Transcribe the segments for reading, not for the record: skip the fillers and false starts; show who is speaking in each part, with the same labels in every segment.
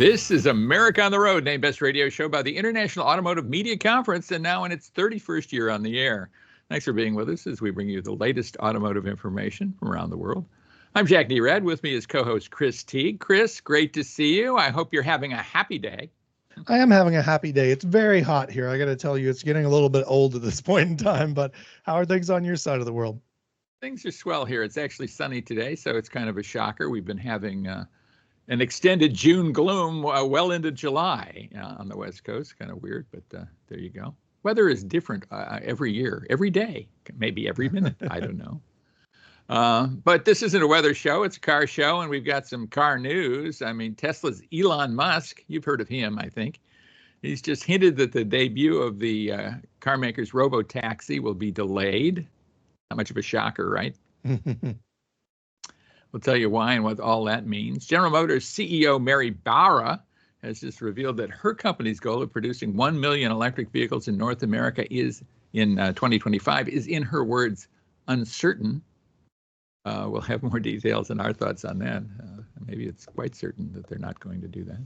Speaker 1: This is America on the Road, named Best Radio Show by the International Automotive Media Conference, and now in its 31st year on the air. Thanks for being with us as we bring you the latest automotive information from around the world. I'm Jack Nerad. With me is co-host Chris Teague. Chris, great to see you. I hope you're having a happy day.
Speaker 2: I am having a happy day. It's very hot here. I got to tell you, it's getting a little bit old at this point in time, but how are things on your side of the world?
Speaker 1: Things are swell here. It's actually sunny today, so it's kind of a shocker. We've been having an extended June gloom well into July on the West Coast. Kind of weird, but there you go. Weather is different every year, every day, maybe every minute. I don't know. But this isn't a weather show. It's a car show, and we've got some car news. I mean, Tesla's Elon Musk, you've heard of him, I think. He's just hinted that the debut of the car maker's RoboTaxi will be delayed. Not much of a shocker, right? We'll tell you why and what all that means. General Motors CEO Mary Barra has just revealed that her company's goal of producing 1 million electric vehicles in North America is in 2025 is, in her words, uncertain. We'll have more details and our thoughts on that. Maybe it's quite certain that they're not going to do that.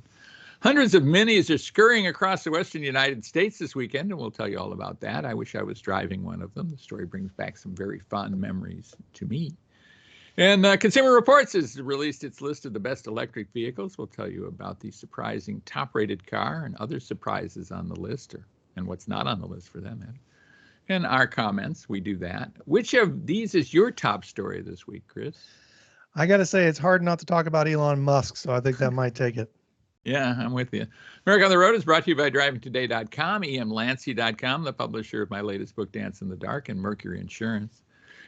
Speaker 1: Hundreds of minis are scurrying across the western United States this weekend, and we'll tell you all about that. I wish I was driving one of them. The story brings back some very fond memories to me. And Consumer Reports has released its list of the best electric vehicles. We'll tell you about the surprising top-rated car and other surprises on the list, and what's not on the list for that matter. And our comments, we do that. Which of these is your top story this week, Chris?
Speaker 2: I got to say, it's hard not to talk about Elon Musk, so I think that might take it.
Speaker 1: Yeah, I'm with you. America on the Road is brought to you by DrivingToday.com, emlancy.com, the publisher of my latest book, Dance in the Dark, and Mercury Insurance.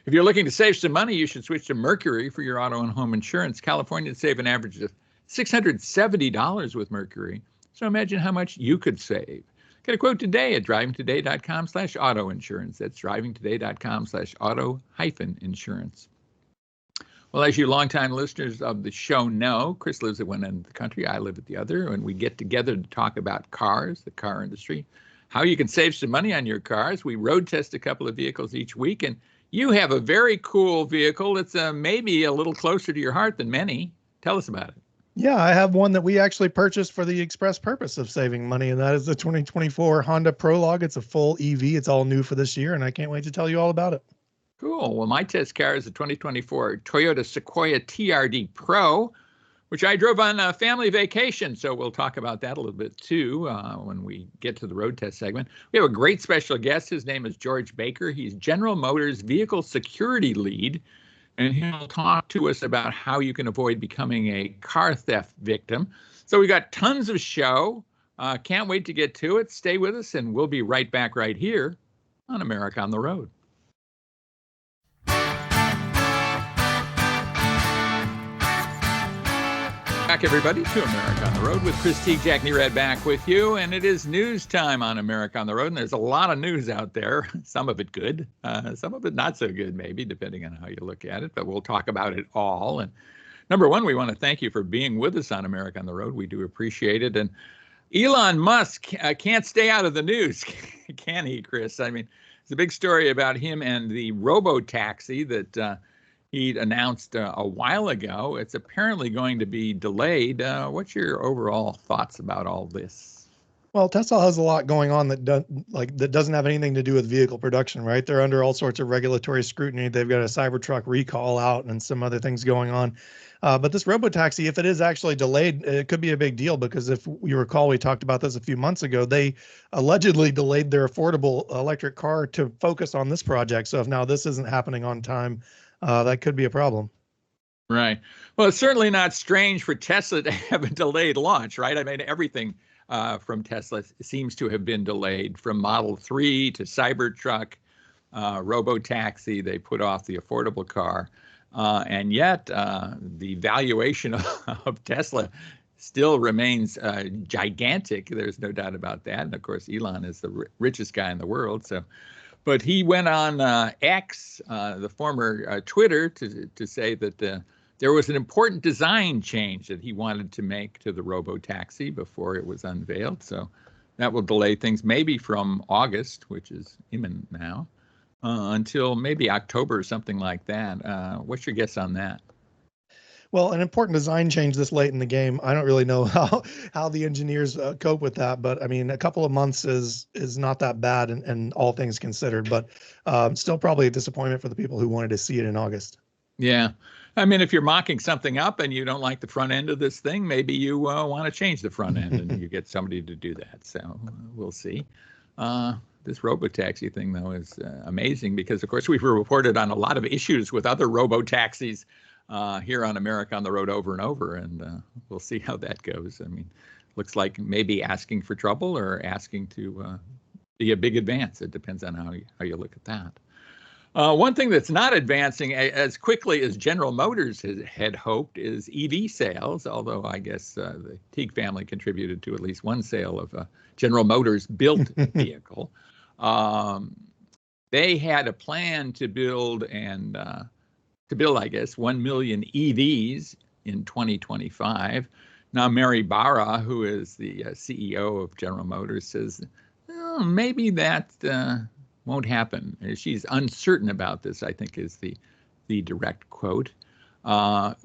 Speaker 1: If you're looking to save some money, you should switch to Mercury for your auto and home insurance. California would save an average of $670 with Mercury. So imagine how much you could save. Get a quote today at drivingtoday.com/auto insurance. That's drivingtoday.com/auto-insurance. Well, as you longtime listeners of the show know, Chris lives at one end of the country, I live at the other, and we get together to talk about cars, the car industry, how you can save some money on your cars. We road test a couple of vehicles each week, and you have a very cool vehicle that's maybe a little closer to your heart than many. Tell us about it.
Speaker 2: Yeah, I have one that we actually purchased for the express purpose of saving money, and that is the 2024 Honda Prologue. It's a full EV. It's all new for this year, and I can't wait to tell you all about it.
Speaker 1: Cool. Well, my test car is a 2024 Toyota Sequoia TRD Pro, which I drove on a family vacation. So we'll talk about that a little bit, too, when we get to the road test segment. We have a great special guest. His name is George Baker. He's General Motors Vehicle Security Lead, and he'll talk to us about how you can avoid becoming a car theft victim. So we got tons of show. Can't wait to get to it. Stay with us, and we'll be right back right here on America on the Road. Back, everybody, to America on the Road with Chris Teague, Jack Nerad back with you. And it is news time on America on the Road. And there's a lot of news out there, some of it good, some of it not so good, maybe, depending on how you look at it. But we'll talk about it all. And number one, we want to thank you for being with us on America on the Road. We do appreciate it. And Elon Musk can't stay out of the news, can he, Chris? I mean, it's a big story about him and the RoboTaxi that he'd announced a while ago. It's apparently going to be delayed. What's your overall thoughts about all this?
Speaker 2: Well, Tesla has a lot going on that doesn't have anything to do with vehicle production, right? They're under all sorts of regulatory scrutiny. They've got a Cybertruck recall out and some other things going on. But this RoboTaxi, if it is actually delayed, it could be a big deal, because if you recall, we talked about this a few months ago. They allegedly delayed their affordable electric car to focus on this project. So if now this isn't happening on time, that could be a problem.
Speaker 1: Right. Well, it's certainly not strange for Tesla to have a delayed launch, right? I mean, everything from Tesla seems to have been delayed, from Model 3 to Cybertruck, RoboTaxi. They put off the affordable car. And yet the valuation of Tesla still remains gigantic. There's no doubt about that. And of course, Elon is the richest guy in the world. But he went on X, the former Twitter, to say that there was an important design change that he wanted to make to the RoboTaxi before it was unveiled. So that will delay things maybe from August, which is imminent now, until maybe October or something like that. What's your guess on that?
Speaker 2: Well, an important design change this late in the game. I don't really know how the engineers cope with that, but I mean, a couple of months is not that bad, and all things considered. But still, probably a disappointment for the people who wanted to see it in August.
Speaker 1: Yeah. I mean, if you're mocking something up and you don't like the front end of this thing, maybe you want to change the front end and you get somebody to do that. So we'll see. This RoboTaxi thing, though, is amazing because, of course, we've reported on a lot of issues with other RoboTaxis here on America on the Road over and over, and we'll see how that goes. I mean, looks like maybe asking for trouble or asking to be a big advance. It depends on how you look at that. One thing that's not advancing as quickly as General Motors had hoped is EV sales, although I guess the Teague family contributed to at least one sale of a General Motors built vehicle. They had a plan to build, I guess, 1 million EVs in 2025. Now, Mary Barra, who is the CEO of General Motors, says, oh, maybe that won't happen. She's uncertain about this, I think, is the direct quote.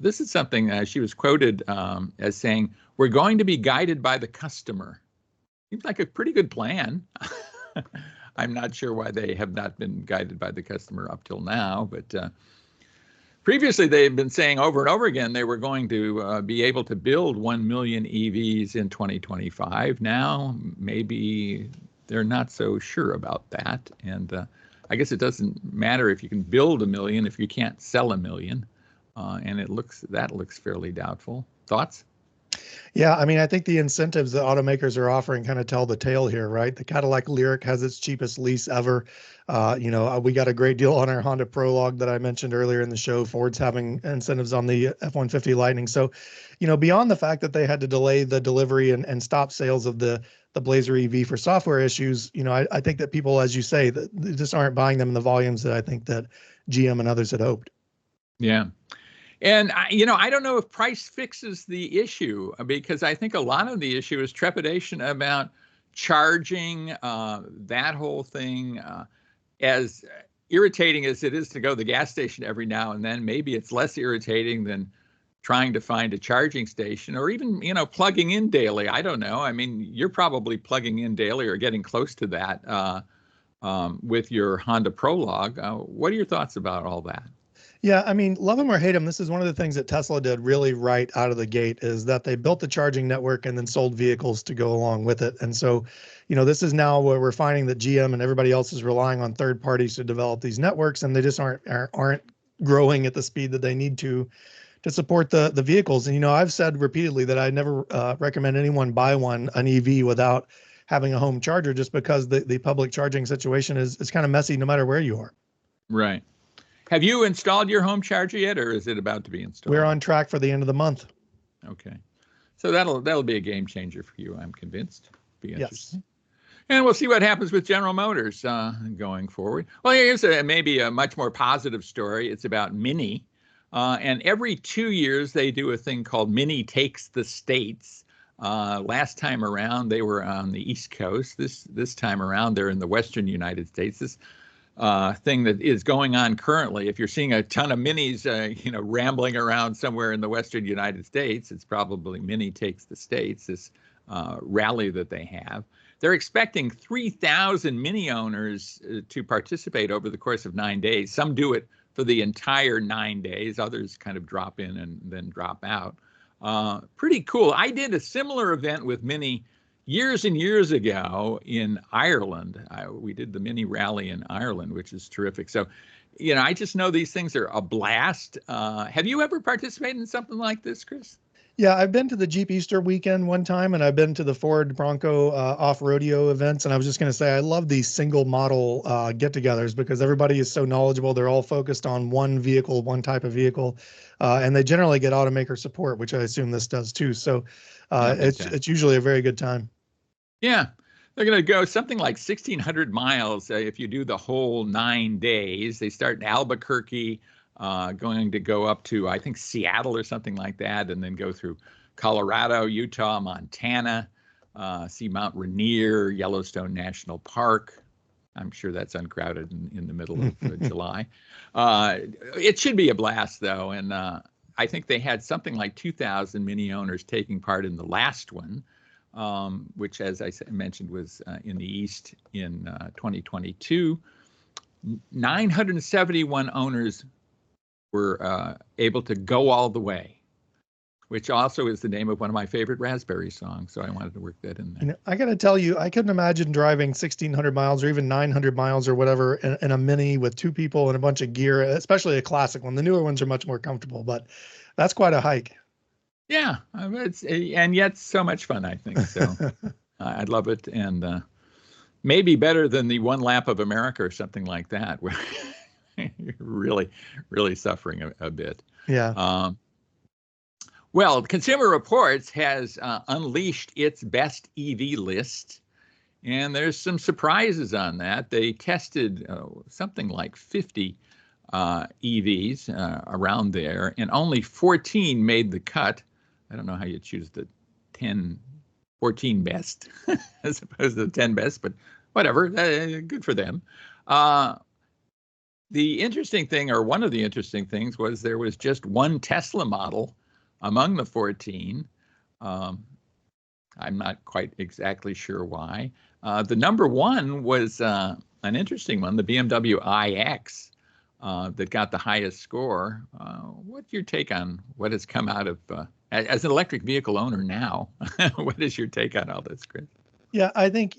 Speaker 1: This is something she was quoted as saying, we're going to be guided by the customer. Seems like a pretty good plan. I'm not sure why they have not been guided by the customer up till now, but previously they've been saying over and over again they were going to be able to build 1 million EVs in 2025. Now, maybe they're not so sure about that. And I guess it doesn't matter if you can build 1 million if you can't sell 1 million. And that looks fairly doubtful. Thoughts?
Speaker 2: Yeah, I mean, I think the incentives that automakers are offering kind of tell the tale here, right? The Cadillac Lyriq has its cheapest lease ever. We got a great deal on our Honda Prologue that I mentioned earlier in the show. Ford's having incentives on the F-150 Lightning. So, beyond the fact that they had to delay the delivery and stop sales of the Blazer EV for software issues, I think that people, as you say, that they just aren't buying them in the volumes that I think that GM and others had hoped.
Speaker 1: Yeah. And, I don't know if price fixes the issue, because I think a lot of the issue is trepidation about charging, that whole thing. As irritating as it is to go to the gas station every now and then, maybe it's less irritating than trying to find a charging station or even, plugging in daily. I don't know. I mean, you're probably plugging in daily or getting close to that with your Honda Prologue. What are your thoughts about all that?
Speaker 2: Yeah, I mean, love them or hate them, this is one of the things that Tesla did really right out of the gate, is that they built the charging network and then sold vehicles to go along with it. And so, this is now where we're finding that GM and everybody else is relying on third parties to develop these networks, and they just aren't growing at the speed that they need to support the vehicles. And, I've said repeatedly that I never recommend anyone buy an EV without having a home charger, just because the public charging situation is kind of messy no matter where you are.
Speaker 1: Right. Have you installed your home charger yet, or is it about to be installed?
Speaker 2: We're on track for the end of the month.
Speaker 1: Okay. So that'll be a game changer for you, I'm convinced. Be interesting. Yes. And we'll see what happens with General Motors going forward. Well, here's maybe a much more positive story. It's about Mini. And every 2 years, they do a thing called Mini Takes the States. Last time around, they were on the East Coast. This time around, they're in the Western United States. This thing that is going on currently, if you're seeing a ton of Minis, rambling around somewhere in the Western United States, it's probably Mini Takes the States, this rally that they have. They're expecting 3,000 Mini owners to participate over the course of 9 days. Some do it for the entire 9 days. Others kind of drop in and then drop out. Pretty cool. I did a similar event with Mini years and years ago in Ireland. We did the Mini rally in Ireland, which is terrific. So, I just know these things are a blast. Have you ever participated in something like this, Chris?
Speaker 2: Yeah, I've been to the Jeep Easter weekend one time, and I've been to the Ford Bronco off-rodeo events. And I was just going to say, I love these single model get-togethers because everybody is so knowledgeable. They're all focused on one vehicle, one type of vehicle, and they generally get automaker support, which I assume this does too. So it's usually a very good time.
Speaker 1: Yeah, they're going to go something like 1,600 miles if you do the whole 9 days. They start in Albuquerque, going to go up to, I think, Seattle or something like that, and then go through Colorado, Utah, Montana, see Mount Rainier, Yellowstone National Park. I'm sure that's uncrowded in the middle of July. It should be a blast, though, and I think they had something like 2,000 Mini owners taking part in the last one, which, as I mentioned, was in the East in 2022. 971 owners were able to go all the way, which also is the name of one of my favorite Raspberry songs. So I wanted to work that in there.
Speaker 2: I got to tell you, I couldn't imagine driving 1,600 miles or even 900 miles or whatever in a Mini with two people and a bunch of gear, especially a classic one. The newer ones are much more comfortable, but that's quite a hike.
Speaker 1: Yeah, and yet so much fun, I think. So I love it. And maybe better than the One Lap of America or something like that, where you're really, really suffering a bit.
Speaker 2: Yeah.
Speaker 1: Well, Consumer Reports has unleashed its best EV list, and there's some surprises on that. They tested something like 50 EVs around there, and only 14 made the cut. I don't know how you choose the 14 best as opposed to the 10 best, but whatever, good for them. The interesting thing, or one of the interesting things, was there was just one Tesla model among the 14. I'm not quite exactly sure why. The number one was an interesting one, the BMW iX, that got the highest score. What's your take on what has come out of, as an electric vehicle owner now, what is your take on all this, Chris?
Speaker 2: Yeah, I think,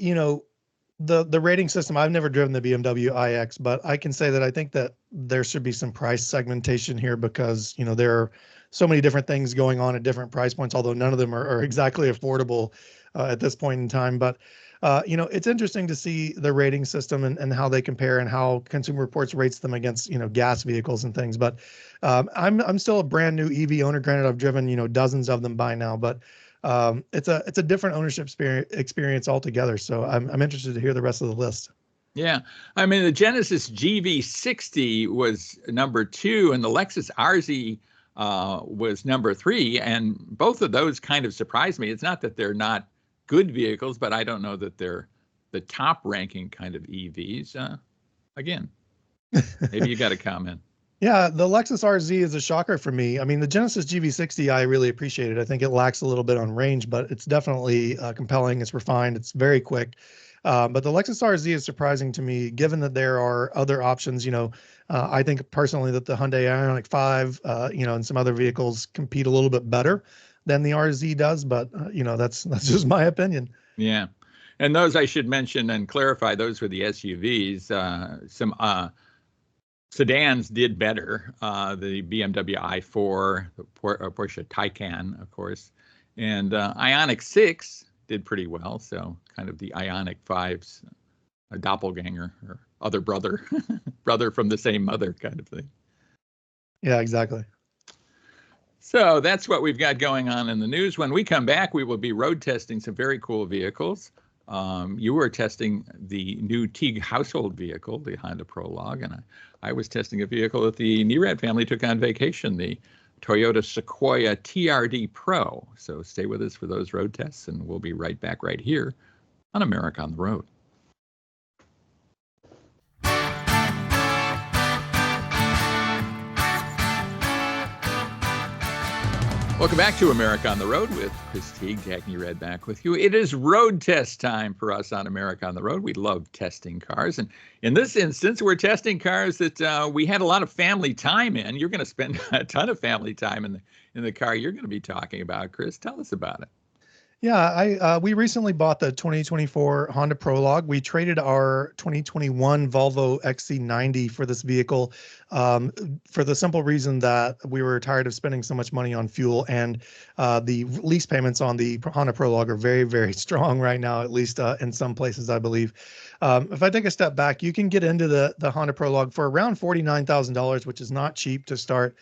Speaker 2: the rating system, I've never driven the BMW iX, but I can say that I think that there should be some price segmentation here because, there are so many different things going on at different price points, although none of them are exactly affordable at this point in time. But, it's interesting to see the rating system and how they compare and how Consumer Reports rates them against, gas vehicles and things. But I'm still a brand new EV owner. Granted, I've driven, dozens of them by now, but it's a different ownership experience altogether. So I'm interested to hear the rest of the list.
Speaker 1: Yeah, I mean, the Genesis GV60 was number 2, and the Lexus RZ was number 3, and both of those kind of surprised me. It's not that they're not good vehicles, but I don't know that they're the top ranking kind of EVs. Again, maybe you got a comment.
Speaker 2: Yeah, the Lexus RZ is a shocker for me. I mean, the Genesis GV60, I really appreciate it. I think it lacks a little bit on range, but it's definitely compelling. It's refined. It's very quick. But the Lexus RZ is surprising to me, given that there are other options. I think personally that the Hyundai Ioniq 5, and some other vehicles compete a little bit better than the RZ does. But, that's just my opinion.
Speaker 1: Yeah. And those, I should mention and clarify, those were the SUVs. Some sedans did better. The BMW i4, the Porsche Taycan, of course, and Ioniq 6 did pretty well. So kind of the Ioniq 5's a doppelganger or other brother, brother from the same mother kind of thing.
Speaker 2: Yeah, exactly.
Speaker 1: So that's what we've got going on in the news. When we come back, we will be road testing some very cool vehicles. You were testing the new Teague household vehicle, the Honda Prologue, and I was testing a vehicle that the Nerad family took on vacation, the Toyota Sequoia TRD Pro. So stay with us for those road tests, and we'll be right back right here on America on the Road. Welcome back to America on the Road with Chris Teague, Jack Nerad back with you. It is road test time for us on America on the Road. We love testing cars. And in this instance, we're testing cars that we had a lot of family time in. You're going to spend a ton of family time in the car you're going to be talking about. Chris, tell us about it.
Speaker 2: Yeah, we recently bought the 2024 Honda Prologue. We traded our 2021 Volvo XC90 for this vehicle for the simple reason that we were tired of spending so much money on fuel, and the lease payments on the Honda Prologue are very, very strong right now, at least in some places, I believe. If I take a step back, you can get into the Honda Prologue for around $49,000, which is not cheap to start.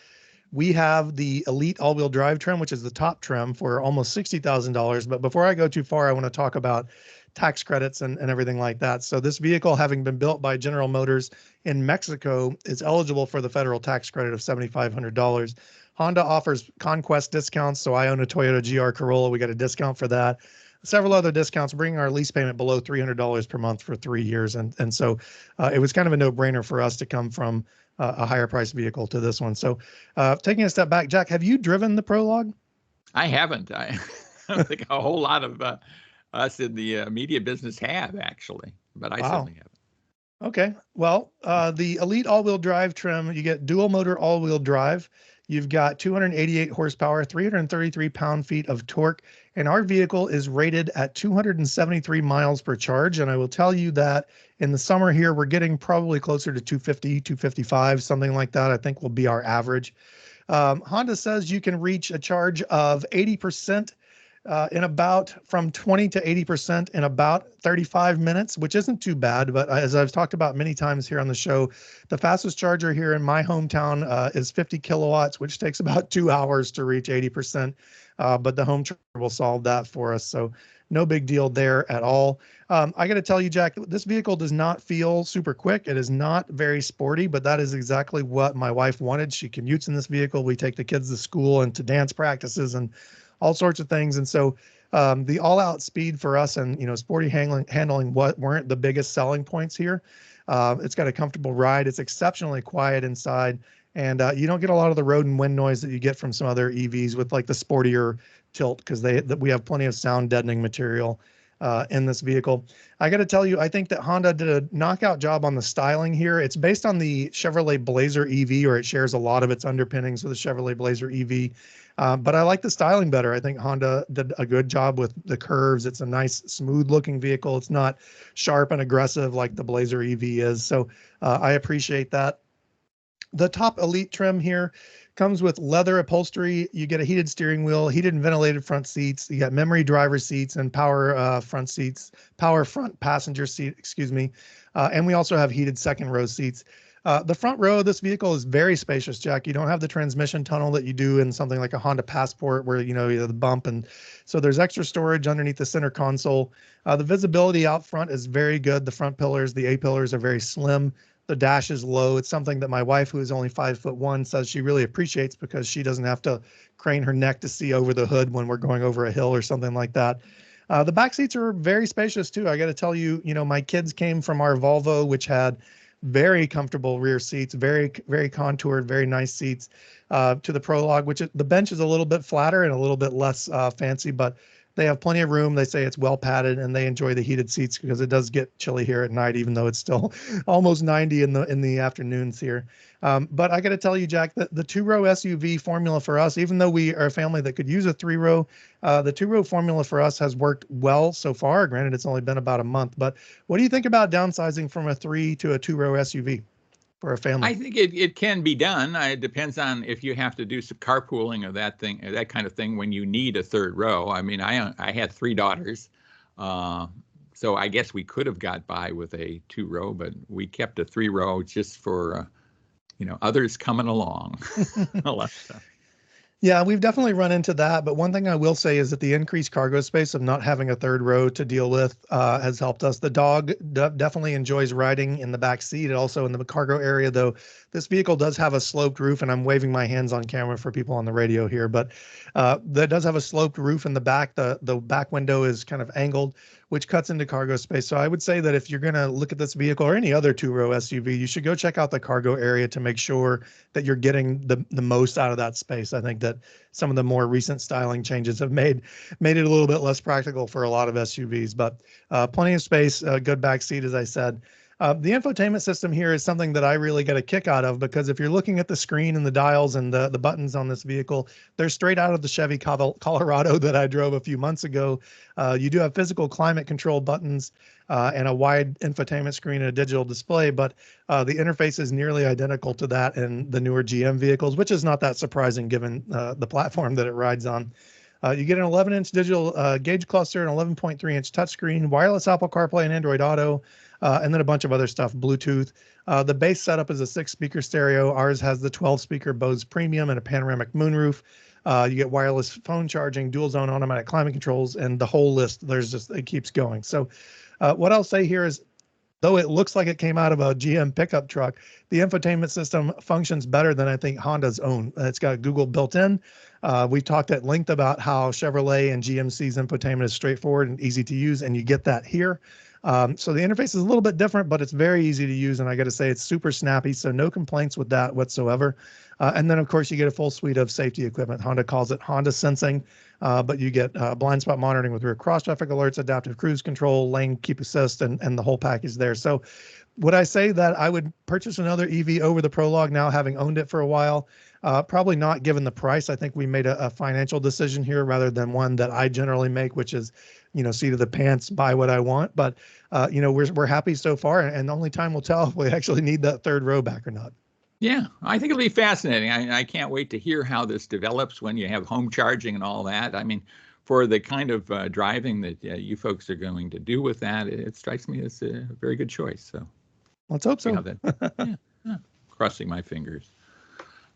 Speaker 2: We have the Elite all-wheel drive trim, which is the top trim, for almost $60,000. But before I go too far, I want to talk about tax credits and everything like that. So this vehicle, having been built by General Motors in Mexico, is eligible for the federal tax credit of $7,500. Honda offers conquest discounts. So I own a Toyota GR Corolla. We got a discount for that. several other discounts, bringing our lease payment below $300 per month for 3 years. And so it was kind of a no-brainer for us to come from a higher price vehicle to this one. So taking a step back, Jack, have you driven the Prologue?
Speaker 1: I haven't. I don't think a whole lot of us in the media business have, actually, but I certainly haven't.
Speaker 2: Okay. Well, the Elite all-wheel drive trim, you get dual motor all-wheel drive. You've got 288 horsepower, 333 pound-feet of torque, and our vehicle is rated at 273 miles per charge. And I will tell you that in the summer here, we're getting probably closer to 250, 255, something like that, I think will be our average. Honda says you can reach a charge of 80% in about from 20 to 80% in about 35 minutes, which isn't too bad. But as I've talked about many times here on the show, the fastest charger here in my hometown is 50 kilowatts, which takes about 2 hours to reach 80%. But the home charger will solve that for us. So no big deal there at all. I got to tell you, Jack, this vehicle does not feel super quick. It is not very sporty, but that is exactly what my wife wanted. She commutes in this vehicle. We take the kids to school and to dance practices and all sorts of things. And so the all-out speed for us and, sporty handling weren't the biggest selling points here. It's got a comfortable ride. It's exceptionally quiet inside. And you don't get a lot of the road and wind noise that you get from some other EVs with like the sportier tilt, because we have plenty of sound deadening material in this vehicle. I got to tell you, I think that Honda did a knockout job on the styling here. It's based on the Chevrolet Blazer EV, or it shares a lot of its underpinnings with the Chevrolet Blazer EV. But I like the styling better. I think Honda did a good job with the curves. It's a nice, smooth-looking vehicle. It's not sharp and aggressive like the Blazer EV is. So I appreciate that. The top Elite trim here comes with leather upholstery. You get a heated steering wheel, heated and ventilated front seats. You got memory driver seats and power front passenger seat, excuse me. And we also have heated second row seats. The front row of this vehicle is very spacious, Jack. You don't have the transmission tunnel that you do in something like a Honda Passport where, you have the bump. And so there's extra storage underneath the center console. The visibility out front is very good. The front pillars, the A-pillars are very slim. The dash is low. It's something that my wife, who is only 5'1", says she really appreciates because she doesn't have to crane her neck to see over the hood when we're going over a hill or something like that. The back seats are very spacious too. I got to tell you, my kids came from our Volvo, which had very comfortable rear seats, very, very contoured, very nice seats, to the Prologue, which the bench is a little bit flatter and a little bit less fancy, but they have plenty of room. They say it's well padded, and they enjoy the heated seats because it does get chilly here at night, even though it's still almost 90 in the afternoons here. But I got to tell you, Jack, the two-row SUV formula for us, even though we are a family that could use a three-row, the two-row formula for us has worked well so far. Granted, it's only been about a month, but what do you think about downsizing from a three to a two-row SUV for a family?
Speaker 1: I think it can be done. It depends on if you have to do some carpooling or that kind of thing when you need a third row. I mean, I had 3 daughters, so I guess we could have got by with a 2-row, but we kept a 3-row just for others coming along.
Speaker 2: Yeah, we've definitely run into that. But one thing I will say is that the increased cargo space of not having a third row to deal with has helped us. The dog definitely enjoys riding in the back seat and also in the cargo area, though this vehicle does have a sloped roof, and I'm waving my hands on camera for people on the radio here, but that does have a sloped roof in the back. The back window is kind of angled, which cuts into cargo space. So I would say that if you're going to look at this vehicle or any other two-row SUV, you should go check out the cargo area to make sure that you're getting the most out of that space. I think that some of the more recent styling changes have made it a little bit less practical for a lot of SUVs, but plenty of space, good back seat, as I said. The infotainment system here is something that I really get a kick out of, because if you're looking at the screen and the dials and the buttons on this vehicle, they're straight out of the Chevy Colorado that I drove a few months ago. You do have physical climate control buttons and a wide infotainment screen and a digital display, but the interface is nearly identical to that in the newer GM vehicles, which is not that surprising given the platform that it rides on. You get an 11-inch digital gauge cluster, an 11.3-inch touchscreen, wireless Apple CarPlay and Android Auto, and then a bunch of other stuff, Bluetooth. The base setup is a 6-speaker stereo. Ours has the 12-speaker Bose Premium and a panoramic moonroof. You get wireless phone charging, dual zone automatic climate controls, and the whole list. It keeps going. So what I'll say here is Though it looks like it came out of a GM pickup truck, the infotainment system functions better than I think Honda's own. It's got Google built in. We talked at length about how Chevrolet and GMC's infotainment is straightforward and easy to use, and you get that here. So the interface is a little bit different, but it's very easy to use, and I got to say it's super snappy, so no complaints with that whatsoever. And then, of course, you get a full suite of safety equipment. Honda calls it Honda Sensing, but you get blind spot monitoring with rear cross traffic alerts, adaptive cruise control, lane keep assist, and the whole package there. So would I say that I would purchase another EV over the Prologue now, having owned it for a while? Probably not, given the price. I think we made a financial decision here rather than one that I generally make, which is, seat of the pants, buy what I want. But, we're happy so far, and only time will tell if we actually need that third row back or not.
Speaker 1: Yeah, I think it'll be fascinating. I can't wait to hear how this develops when you have home charging and all that. I mean, for the kind of driving that you folks are going to do with that, it strikes me as a very good choice. So
Speaker 2: let's hope so.
Speaker 1: Yeah, crossing my fingers.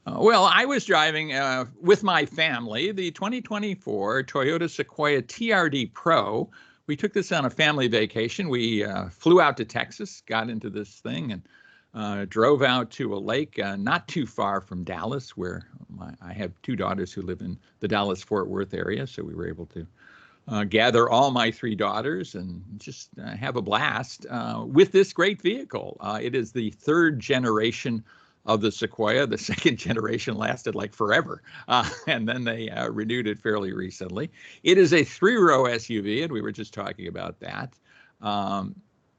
Speaker 1: Well, I was driving with my family the 2024 Toyota Sequoia TRD Pro. We took this on a family vacation. We flew out to Texas, got into this thing, and drove out to a lake not too far from Dallas, where I have two daughters who live in the Dallas-Fort Worth area. So we were able to gather all my three daughters and just have a blast with this great vehicle. It is the third generation of the Sequoia. The second generation lasted like forever, and then they renewed it fairly recently. It is a three-row SUV, and we were just talking about that.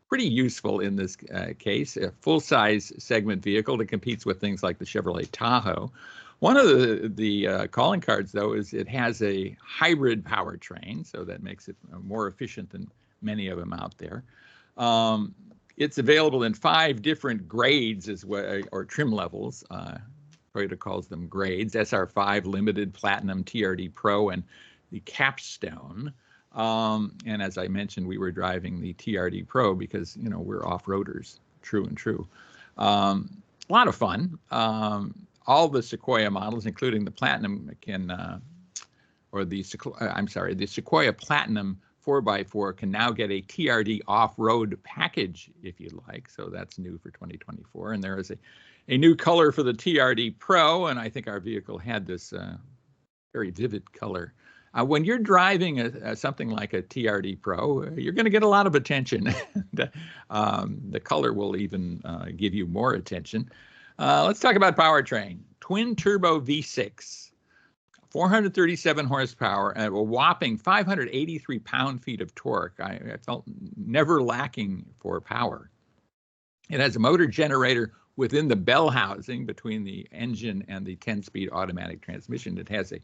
Speaker 1: Pretty useful in this case, a full-size segment vehicle that competes with things like the Chevrolet Tahoe. One of the calling cards, though, is it has a hybrid powertrain, so that makes it more efficient than many of them out there. It's available in 5 different grades as well, or trim levels. Toyota calls them grades: SR5, Limited, Platinum, TRD Pro, and the Capstone. And as I mentioned, we were driving the TRD Pro because, we're off-roaders, true and true. A lot of fun. All the Sequoia models, including the Platinum, the Sequoia Platinum 4x4 can now get a TRD off-road package if you'd like. So that's new for 2024. And there is a new color for the TRD Pro, and I think our vehicle had this very vivid color. When you're driving something like a TRD Pro, you're going to get a lot of attention. The color will even give you more attention. Let's talk about powertrain. Twin turbo V6, 437 horsepower, and a whopping 583 pound-feet of torque. I felt never lacking for power. It has a motor generator within the bell housing between the engine and the 10-speed automatic transmission. It has a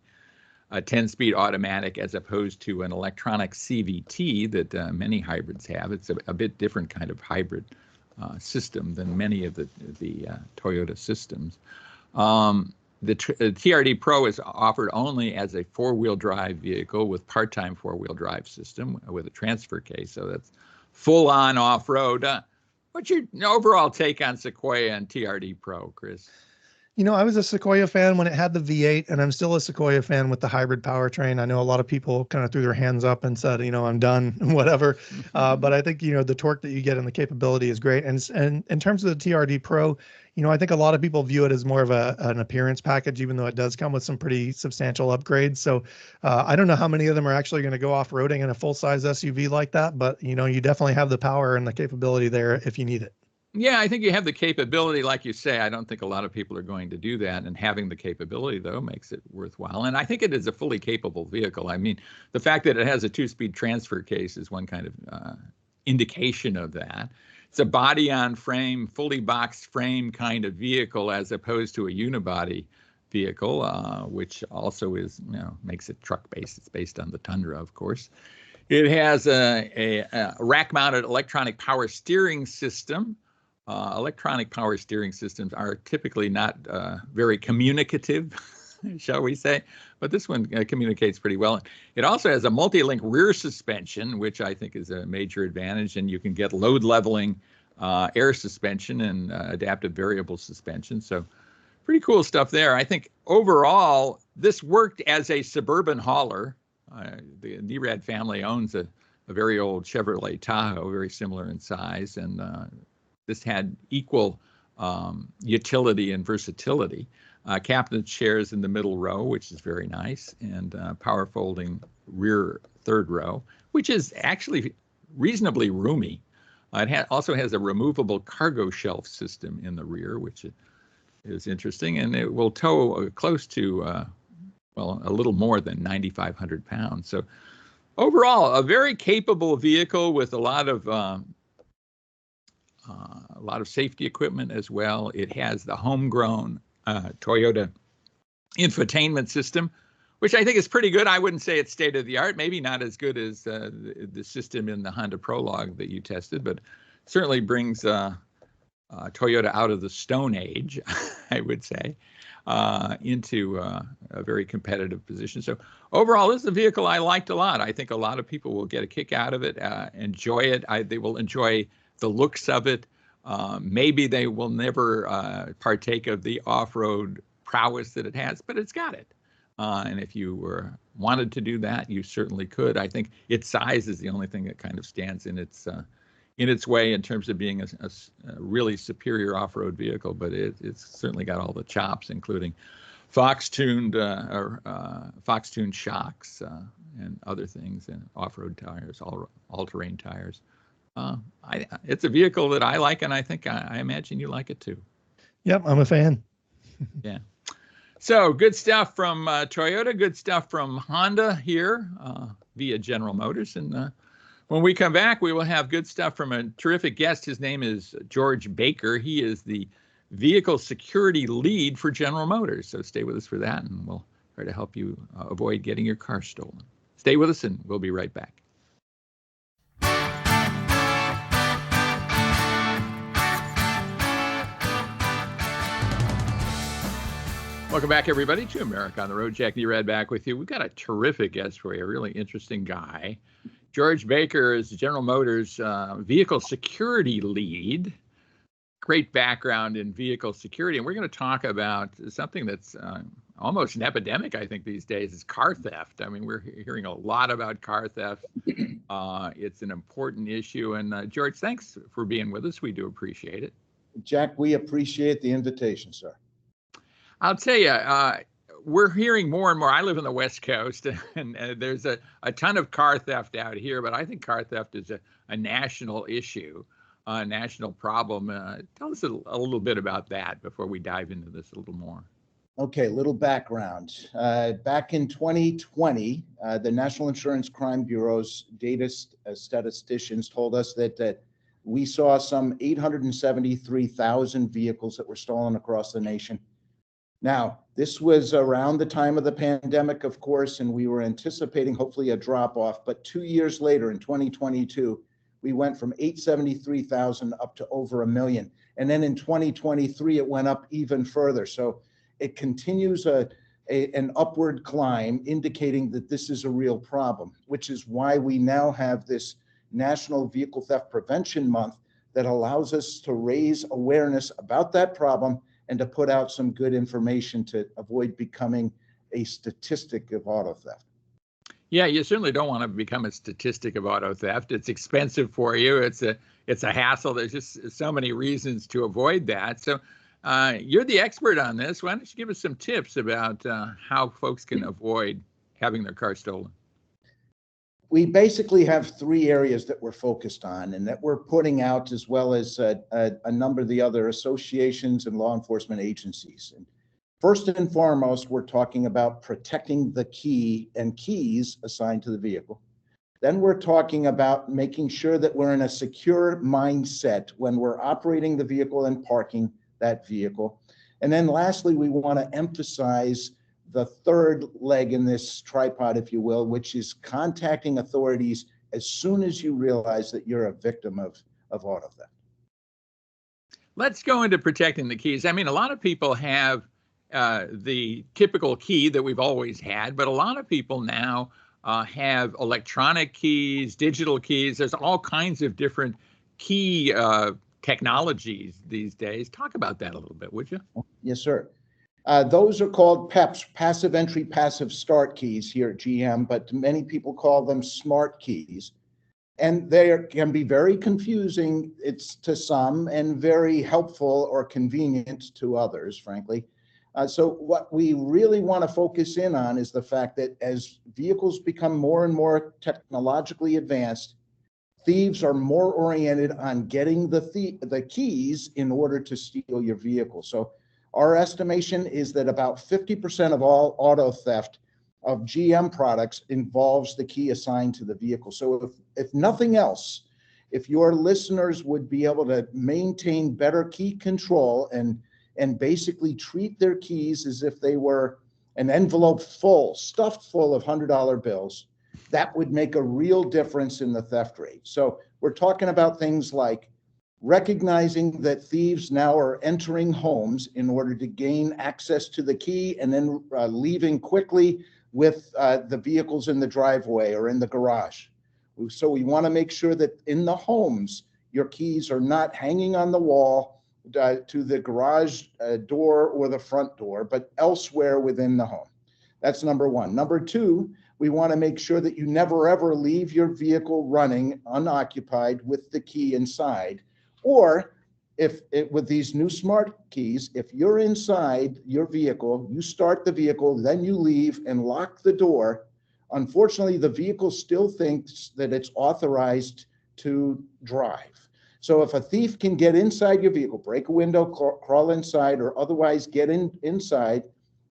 Speaker 1: 10-speed automatic as opposed to an electronic CVT that many hybrids have. It's a bit different kind of hybrid system than many of the Toyota systems. The TRD Pro is offered only as a 4-wheel drive vehicle with part-time 4-wheel drive system with a transfer case. So that's full-on off-road. What's your overall take on Sequoia and TRD Pro, Chris?
Speaker 2: I was a Sequoia fan when it had the V8, and I'm still a Sequoia fan with the hybrid powertrain. I know a lot of people kind of threw their hands up and said, I'm done, whatever. But I think, the torque that you get and the capability is great. And in terms of the TRD Pro, I think a lot of people view it as more of an appearance package, even though it does come with some pretty substantial upgrades. So I don't know how many of them are actually going to go off-roading in a full-size SUV like that, but, you definitely have the power and the capability there if you need it.
Speaker 1: Yeah, I think you have the capability, like you say. I don't think a lot of people are going to do that, and having the capability, though, makes it worthwhile. And I think it is a fully capable vehicle. I mean, the fact that it has a 2-speed transfer case is one kind of indication of that. It's a body-on-frame, fully boxed frame kind of vehicle as opposed to a unibody vehicle, which also is, makes it truck-based. It's based on the Tundra, of course. It has a rack-mounted electronic power steering system. Electronic power steering systems are typically not very communicative, shall we say, but this one communicates pretty well. It also has a multi-link rear suspension, which I think is a major advantage, and you can get load leveling air suspension and adaptive variable suspension. So pretty cool stuff there. I think overall, this worked as a suburban hauler. The NERAD family owns a a very old Chevrolet Tahoe, very similar in size, and this had equal utility and versatility. Captain's chairs in the middle row, which is very nice, and power folding rear third row, which is actually reasonably roomy. It also has a removable cargo shelf system in the rear, which is interesting, and it will tow close to, well, a little more than 9,500 pounds. So overall, a very capable vehicle with a lot of safety equipment as well. It has the homegrown Toyota infotainment system, which I think is pretty good. I wouldn't say it's state of the art, maybe not as good as the system in the Honda Prologue that you tested, but certainly brings Toyota out of the Stone Age, I would say, into a very competitive position. So overall, this is a vehicle I liked a lot. I think a lot of people will get a kick out of it, enjoy it. They will enjoy the looks of it. Maybe they will never partake of the off-road prowess that it has, but it's got it. And if you wanted to do that, you certainly could. I think its size is the only thing that kind of stands in its way in terms of being a really superior off-road vehicle, but it's certainly got all the chops, including Fox-tuned shocks and other things, and off-road tires, all-terrain tires. It's a vehicle that I like, and I think I imagine you like it too.
Speaker 2: Yep, I'm a fan.
Speaker 1: Yeah. So good stuff from Toyota, good stuff from Honda here via General Motors. And when we come back, we will have good stuff from a terrific guest. His name is George Baker. He is the vehicle security lead for General Motors. So stay with us for that, and we'll try to help you avoid getting your car stolen. Stay with us, and we'll be right back. Welcome back, everybody, to America on the Road. Jack Nerad back with you. We've got a terrific guest for you, a really interesting guy. George Baker is General Motors vehicle security lead. Great background in vehicle security. And we're going to talk about something that's almost an epidemic, I think, these days, is car theft. I mean, we're hearing a lot about car theft. It's an important issue. And George, thanks for being with us. We do appreciate it.
Speaker 3: Jack, we appreciate the invitation, sir.
Speaker 1: I'll tell you, we're hearing more and more. I live in the West Coast, and there's a ton of car theft out here, but I think car theft is a national issue, a national problem. Tell us a little bit about that before we dive into this a little more.
Speaker 3: Okay, little background. Back in 2020, the National Insurance Crime Bureau's data statisticians told us that we saw some 873,000 vehicles that were stolen across the nation. Now, this was around the time of the pandemic, of course, and we were anticipating hopefully a drop off. But 2 years later, in 2022, we went from 873,000 up to over 1 million. And then in 2023, it went up even further. So it continues an upward climb, indicating that this is a real problem, which is why we now have this National Vehicle Theft Prevention Month that allows us to raise awareness about that problem and to put out some good information to avoid becoming a statistic of auto theft.
Speaker 1: Yeah, you certainly don't want to become a statistic of auto theft. It's expensive for you. It's a hassle. There's just so many reasons to avoid that. So you're the expert on this. Why don't you give us some tips about how folks can avoid having their car stolen?
Speaker 3: We basically have 3 areas that we're focused on and that we're putting out, as well as a number of the other associations and law enforcement agencies. And first and foremost, we're talking about protecting the key and keys assigned to the vehicle. Then we're talking about making sure that we're in a secure mindset when we're operating the vehicle and parking that vehicle. And then lastly, we want to emphasize the third leg in this tripod, if you will, which is contacting authorities as soon as you realize that you're a victim of auto theft.
Speaker 1: Let's go into protecting the keys. I mean, a lot of people have the typical key that we've always had, but a lot of people now have electronic keys, digital keys. There's all kinds of different key technologies these days. Talk about that a little bit, would you?
Speaker 3: Yes, sir. Those are called PEPs, passive entry, passive start keys here at GM, but many people call them smart keys. And they can be very confusing, it's to some, and very helpful or convenient to others, frankly. So what we really want to focus in on is the fact that as vehicles become more and more technologically advanced, thieves are more oriented on getting the keys in order to steal your vehicle. So our estimation is that about 50% of all auto theft of GM products involves the key assigned to the vehicle. So if nothing else, if your listeners would be able to maintain better key control and basically treat their keys as if they were an envelope stuffed full of $100 bills, that would make a real difference in the theft rate. So we're talking about things like recognizing that thieves now are entering homes in order to gain access to the key and then leaving quickly with the vehicles in the driveway or in the garage. So we want to make sure that in the homes, your keys are not hanging on the wall to the garage door or the front door, but elsewhere within the home. That's number one. Number two, we want to make sure that you never ever leave your vehicle running unoccupied with the key inside. Or with these new smart keys, if you're inside your vehicle, you start the vehicle, then you leave and lock the door. Unfortunately, the vehicle still thinks that it's authorized to drive. So if a thief can get inside your vehicle, break a window, crawl inside, or otherwise get inside,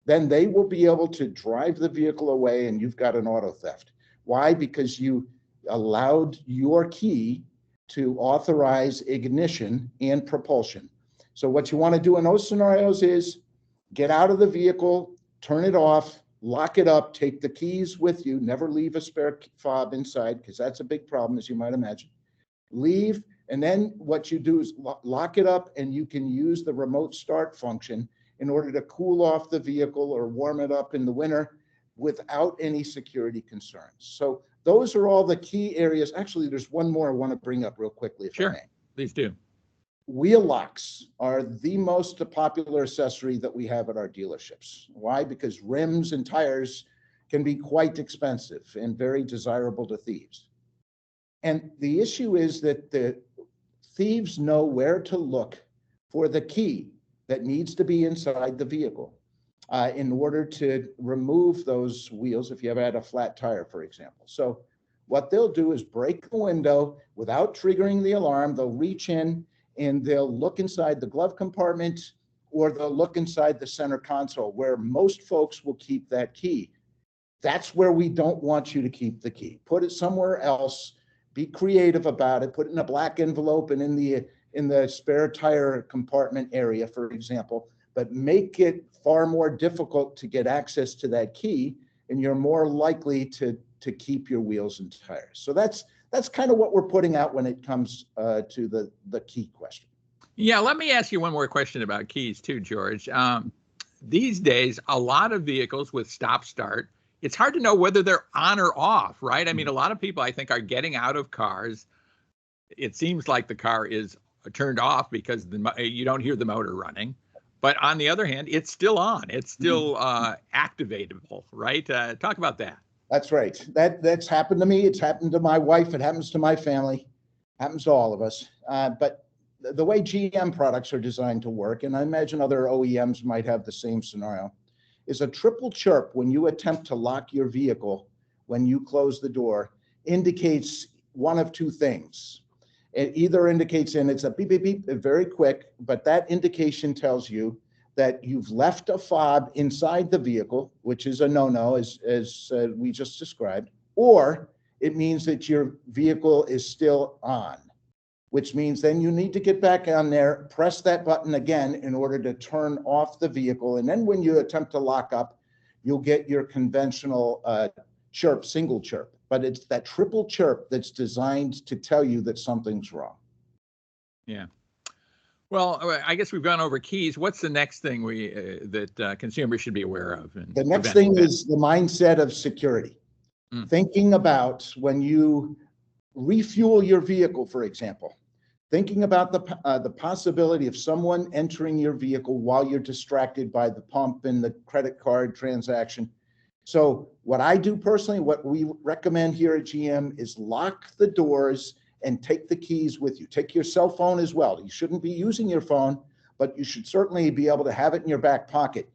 Speaker 3: then they will be able to drive the vehicle away and you've got an auto theft. Why? Because you allowed your key to authorize ignition and propulsion. So what you want to do in those scenarios is get out of the vehicle, turn it off, lock it up, take the keys with you, never leave a spare fob inside, because that's a big problem, as you might imagine. Leave, and then what you do is lock it up, and you can use the remote start function in order to cool off the vehicle or warm it up in the winter without any security concerns. So those are all the key areas. Actually, there's one more I want to bring up real quickly, if I may.
Speaker 1: Please do.
Speaker 3: Wheel locks are the most popular accessory that we have at our dealerships. Why? Because rims and tires can be quite expensive and very desirable to thieves. And the issue is that the thieves know where to look for the key that needs to be inside the vehicle in order to remove those wheels if you ever had a flat tire, for example. So what they'll do is break the window without triggering the alarm. They'll reach in and they'll look inside the glove compartment, or they'll look inside the center console where most folks will keep that key. That's where we don't want you to keep the key. Put it somewhere else. Be creative about it. Put it in a black envelope and in the spare tire compartment area, for example, but make it far more difficult to get access to that key, and you're more likely to keep your wheels and tires. So that's kind of what we're putting out when it comes to the key question.
Speaker 1: Yeah, let me ask you one more question about keys too, George. These days, a lot of vehicles with stop start, it's hard to know whether they're on or off, right? I mean, a lot of people, I think, are getting out of cars. It seems like the car is turned off because you don't hear the motor running. But on the other hand, it's still on. It's still activatable, right? Talk about that.
Speaker 3: That's right. That's happened to me. It's happened to my wife. It happens to my family. It happens to all of us. But the way GM products are designed to work, and I imagine other OEMs might have the same scenario, is a triple chirp when you attempt to lock your vehicle when you close the door indicates one of two things. It either indicates, and it's a beep, beep, beep, very quick, but that indication tells you that you've left a fob inside the vehicle, which is a no-no, as we just described, or it means that your vehicle is still on, which means then you need to get back on there, press that button again in order to turn off the vehicle. And then when you attempt to lock up, you'll get your conventional chirp, single chirp. But it's that triple chirp that's designed to tell you that something's wrong.
Speaker 1: Yeah. Well, I guess we've gone over keys. What's the next thing that consumers should be aware of?
Speaker 3: The next thing is the mindset of security. Thinking about when you refuel your vehicle, for example, thinking about the possibility of someone entering your vehicle while you're distracted by the pump and the credit card transaction. So what I do personally, what we recommend here at GM is lock the doors and take the keys with you. Take your cell phone as well. You shouldn't be using your phone, but you should certainly be able to have it in your back pocket.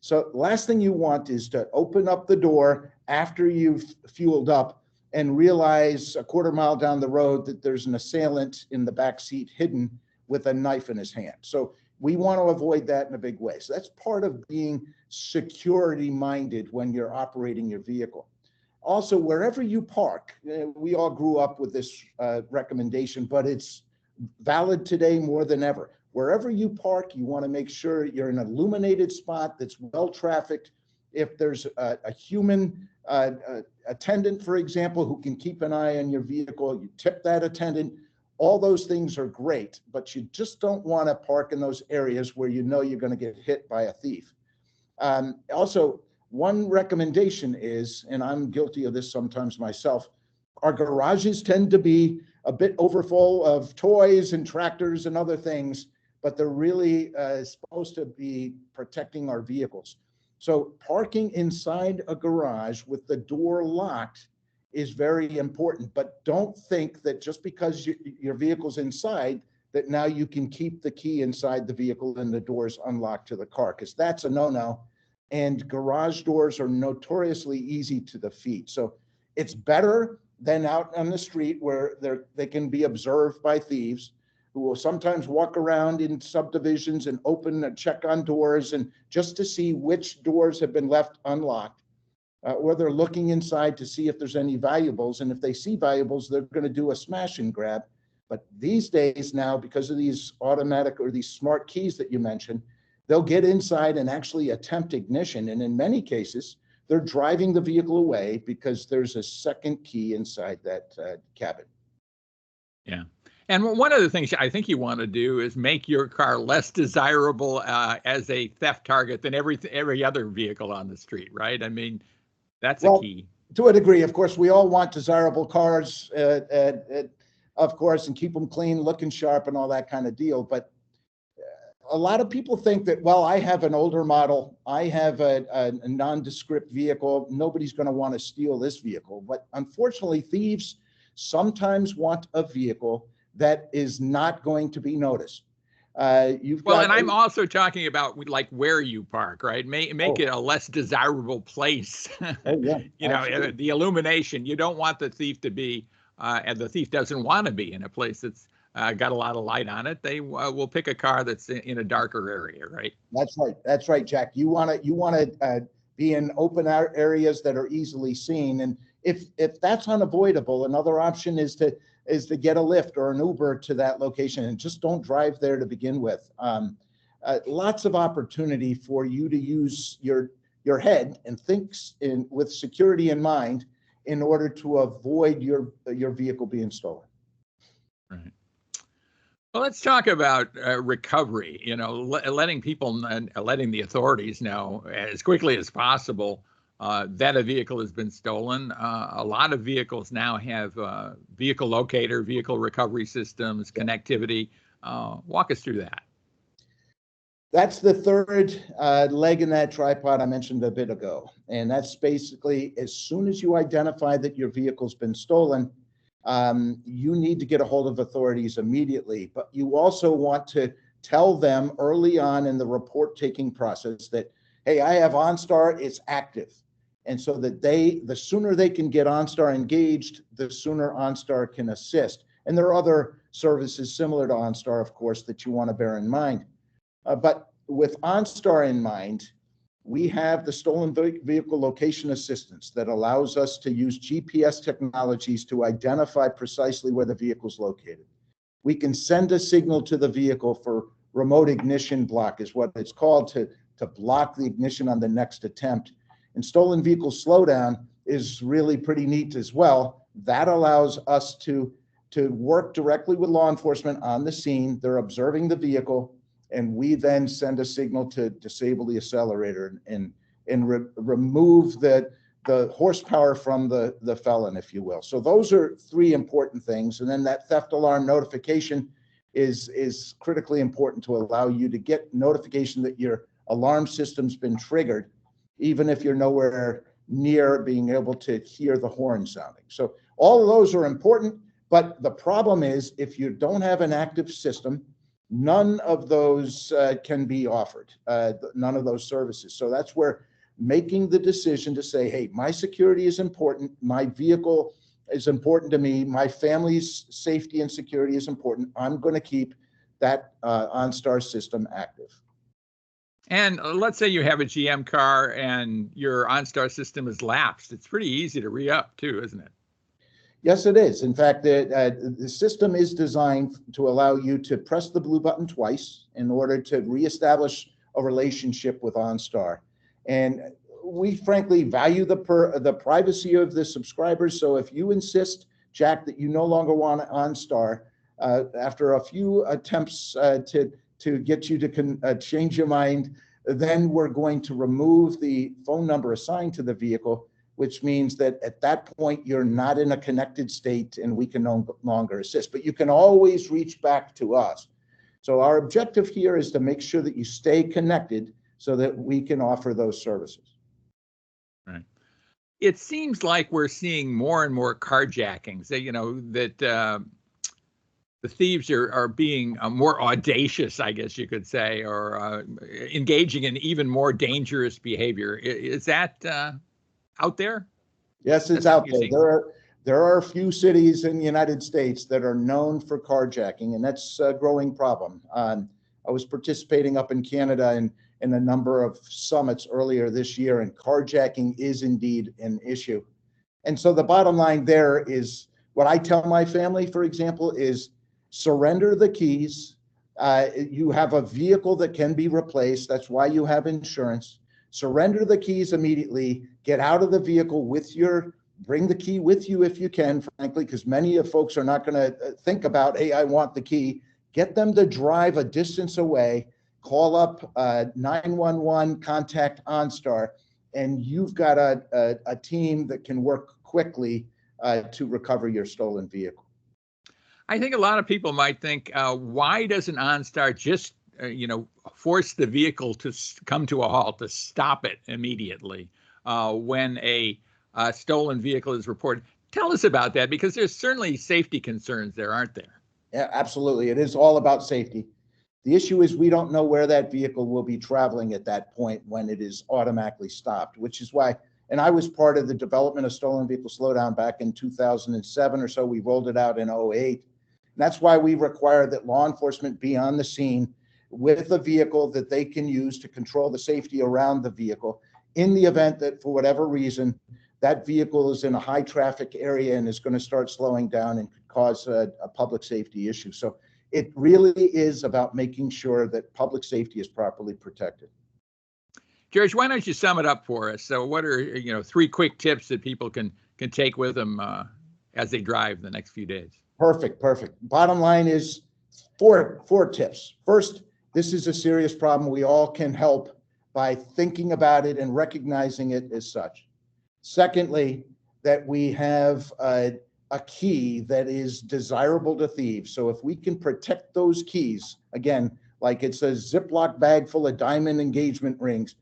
Speaker 3: So the last thing you want is to open up the door after you've fueled up and realize a quarter mile down the road that there's an assailant in the back seat hidden with a knife in his hand. So we want to avoid that in a big way. So that's part of being security minded when you're operating your vehicle. Also, wherever you park, we all grew up with this recommendation, but it's valid today more than ever. Wherever you park, you want to make sure you're in an illuminated spot that's well trafficked. If there's a human attendant, for example, who can keep an eye on your vehicle, you tip that attendant. All those things are great, but you just don't want to park in those areas where you know you're going to get hit by a thief. Also, one recommendation is, and I'm guilty of this sometimes myself, our garages tend to be a bit overfull of toys and tractors and other things, but they're really supposed to be protecting our vehicles. So parking inside a garage with the door locked is very important, but don't think that just because your vehicle's inside, that now you can keep the key inside the vehicle and the doors unlocked to the car, because that's a no-no. And garage doors are notoriously easy to defeat. So it's better than out on the street where they can be observed by thieves who will sometimes walk around in subdivisions and open and check on doors and just to see which doors have been left unlocked. Or they're looking inside to see if there's any valuables. And if they see valuables, they're going to do a smash and grab. But these days now, because of these automatic or these smart keys that you mentioned, they'll get inside and actually attempt ignition. And in many cases, they're driving the vehicle away because there's a second key inside that cabin.
Speaker 1: Yeah. And one of the things I think you want to do is make your car less desirable as a theft target than every other vehicle on the street, right? I mean, that's a key.
Speaker 3: To a degree, of course, we all want desirable cars, of course, and keep them clean, looking sharp and all that kind of deal. But a lot of people think that, well, I have an older model, I have a nondescript vehicle, nobody's going to want to steal this vehicle. But unfortunately, thieves sometimes want a vehicle that is not going to be noticed.
Speaker 1: And I'm also talking about like where you park, right? Make it a less desirable place.
Speaker 3: Oh, yeah,
Speaker 1: you know, the illumination. You don't want the thief to be, and the thief doesn't want to be in a place that's got a lot of light on it. They will pick a car that's in a darker area, right?
Speaker 3: That's right. That's right, Jack. You want to be in open areas that are easily seen, and if that's unavoidable, another option is to get a Lyft or an Uber to that location, and just don't drive there to begin with. Lots of opportunity for you to use your head and think with security in mind in order to avoid your vehicle being stolen.
Speaker 1: Right. Well, let's talk about recovery. You know, letting the authorities know as quickly as possible that a vehicle has been stolen. A lot of vehicles now have vehicle locator, vehicle recovery systems, connectivity. Walk us through that.
Speaker 3: That's the third leg in that tripod I mentioned a bit ago. And that's basically, as soon as you identify that your vehicle's been stolen, you need to get a hold of authorities immediately. But you also want to tell them early on in the report taking process that, hey, I have OnStar, it's active. And so that the sooner they can get OnStar engaged, the sooner OnStar can assist. And there are other services similar to OnStar, of course, that you want to bear in mind. But with OnStar in mind, we have the stolen vehicle location assistance that allows us to use GPS technologies to identify precisely where the vehicle is located. We can send a signal to the vehicle for remote ignition block is what it's called, to block the ignition on the next attempt. And stolen vehicle slowdown is really pretty neat as well. That allows us to work directly with law enforcement on the scene. They're observing the vehicle, and we then send a signal to disable the accelerator and remove the horsepower from the felon, if you will. So those are three important things. And then that theft alarm notification is critically important to allow you to get notification that your alarm system's been triggered, even if you're nowhere near being able to hear the horn sounding. So all of those are important, but the problem is if you don't have an active system, none of those can be offered, none of those services. So that's where making the decision to say, hey, my security is important, my vehicle is important to me, my family's safety and security is important, I'm going to keep that OnStar system active.
Speaker 1: And let's say you have a GM car and your OnStar system is lapsed. It's pretty easy to re-up too, isn't it?
Speaker 3: Yes, it is. In fact, the system is designed to allow you to press the blue button twice in order to reestablish a relationship with OnStar. And we frankly value the privacy of the subscribers. So if you insist, Jack, that you no longer want OnStar, after a few attempts to get you to change your mind, then we're going to remove the phone number assigned to the vehicle, which means that at that point, you're not in a connected state and we can no longer assist. But you can always reach back to us. So our objective here is to make sure that you stay connected so that we can offer those services.
Speaker 1: Right. It seems like we're seeing more and more carjackings, that the thieves are being more audacious, I guess you could say, or engaging in even more dangerous behavior. Is that out there?
Speaker 3: Yes, it's out there. There are a few cities in the United States that are known for carjacking, and that's a growing problem. I was participating up in Canada in a number of summits earlier this year, and carjacking is indeed an issue. And so the bottom line there is what I tell my family, for example, is surrender the keys. You have a vehicle that can be replaced. That's why you have insurance. Surrender the keys immediately. Get out of the vehicle bring the key with you if you can, frankly, because many of folks are not going to think about, hey, I want the key. Get them to drive a distance away, call up 911, contact OnStar, and you've got a team that can work quickly to recover your stolen vehicle.
Speaker 1: I think a lot of people might think, why doesn't OnStar just, force the vehicle to come to a halt, to stop it immediately when a stolen vehicle is reported? Tell us about that, because there's certainly safety concerns there, aren't there?
Speaker 3: Yeah, absolutely. It is all about safety. The issue is we don't know where that vehicle will be traveling at that point when it is automatically stopped, which is why, and I was part of the development of stolen vehicle slowdown back in 2007 or so. We rolled it out in 2008. And that's why we require that law enforcement be on the scene with a vehicle that they can use to control the safety around the vehicle in the event that for whatever reason, that vehicle is in a high traffic area and is going to start slowing down and could cause a public safety issue. So it really is about making sure that public safety is properly protected.
Speaker 1: George, why don't you sum it up for us? So what are, 3 quick tips that people can take with them as they drive the next few days?
Speaker 3: Perfect. Bottom line is four tips. First, this is a serious problem. We all can help by thinking about it and recognizing it as such. Secondly, that we have a key that is desirable to thieves. So if we can protect those keys, again, like it's a Ziploc bag full of diamond engagement rings,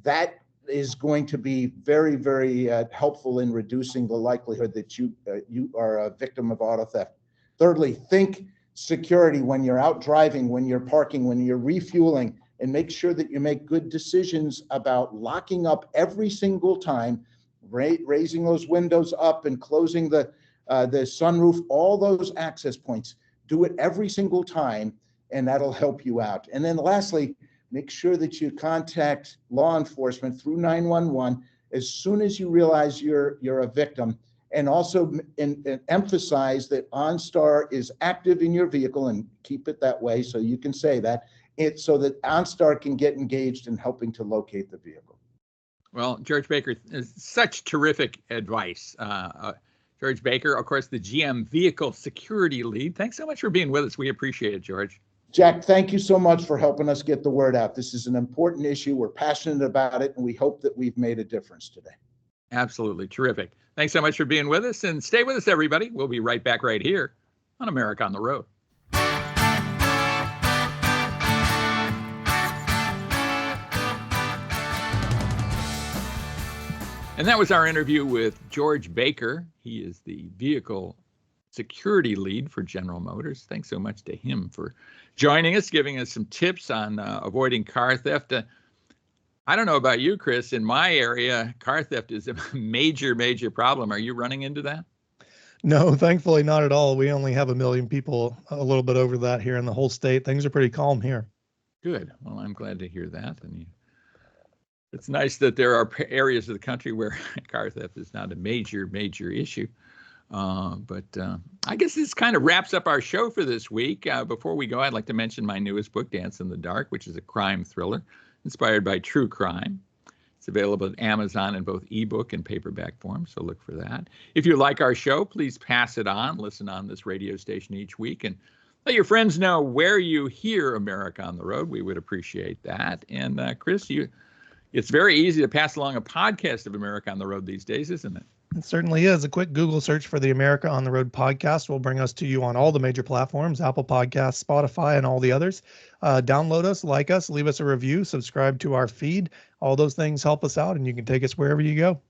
Speaker 3: that is going to be very, very helpful in reducing the likelihood that you are a victim of auto theft. Thirdly, think security when you're out driving, when you're parking, when you're refueling, and make sure that you make good decisions about locking up every single time, raising those windows up and closing the sunroof, all those access points. Do it every single time, and that'll help you out. And then lastly, make sure that you contact law enforcement through 911 as soon as you realize you're a victim, and also emphasize that OnStar is active in your vehicle, and keep it that way so you can say that, so that OnStar can get engaged in helping to locate the vehicle.
Speaker 1: Well, George Baker, such terrific advice. George Baker, of course, the GM Vehicle Security Lead. Thanks so much for being with us. We appreciate it, George.
Speaker 3: Jack, thank you so much for helping us get the word out. This is an important issue. We're passionate about it, and we hope that we've made a difference today.
Speaker 1: Absolutely. Terrific. Thanks so much for being with us, and stay with us, everybody. We'll be right back right here on America on the Road. And that was our interview with George Baker. He is the vehicle security lead for General Motors. Thanks so much to him for joining us, giving us some tips on avoiding car theft. I don't know about you, Chris. In my area, car theft is a major, major problem. Are you running into that?
Speaker 2: No, thankfully not at all. We only have 1 million people, a little bit over that here in the whole state. Things are pretty calm here.
Speaker 1: Good. Well, I'm glad to hear that. And it's nice that there are areas of the country where car theft is not a major, major issue. But I guess this kind of wraps up our show for this week. Before we go, I'd like to mention my newest book, Dance in the Dark, which is a crime thriller inspired by true crime. It's available at Amazon in both ebook and paperback form, so look for that. If you like our show, please pass it on. Listen on this radio station each week and let your friends know where you hear America on the Road. We would appreciate that. And Chris, it's very easy to pass along a podcast of America on the Road these days, isn't it?
Speaker 2: It certainly is. A quick Google search for the America on the Road podcast will bring us to you on all the major platforms, Apple Podcasts, Spotify, and all the others. Download us, like us, leave us a review, subscribe to our feed. All those things help us out, and you can take us wherever you go.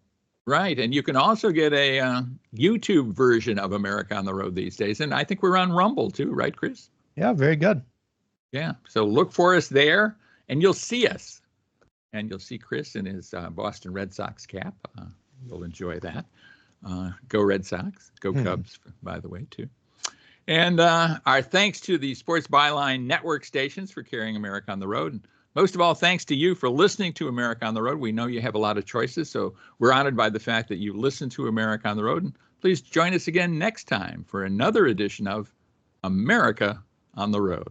Speaker 1: Right. And you can also get a YouTube version of America on the Road these days. And I think we're on Rumble too, right, Chris?
Speaker 2: Yeah, very good.
Speaker 1: Yeah. So look for us there, and you'll see us. And you'll see Chris in his Boston Red Sox cap. You'll enjoy that. Go Red Sox. Go Cubs, by the way, too. And our thanks to the Sports Byline Network stations for carrying America on the Road. And most of all, thanks to you for listening to America on the Road. We know you have a lot of choices, so we're honored by the fact that you listen to America on the Road. And please join us again next time for another edition of America on the Road.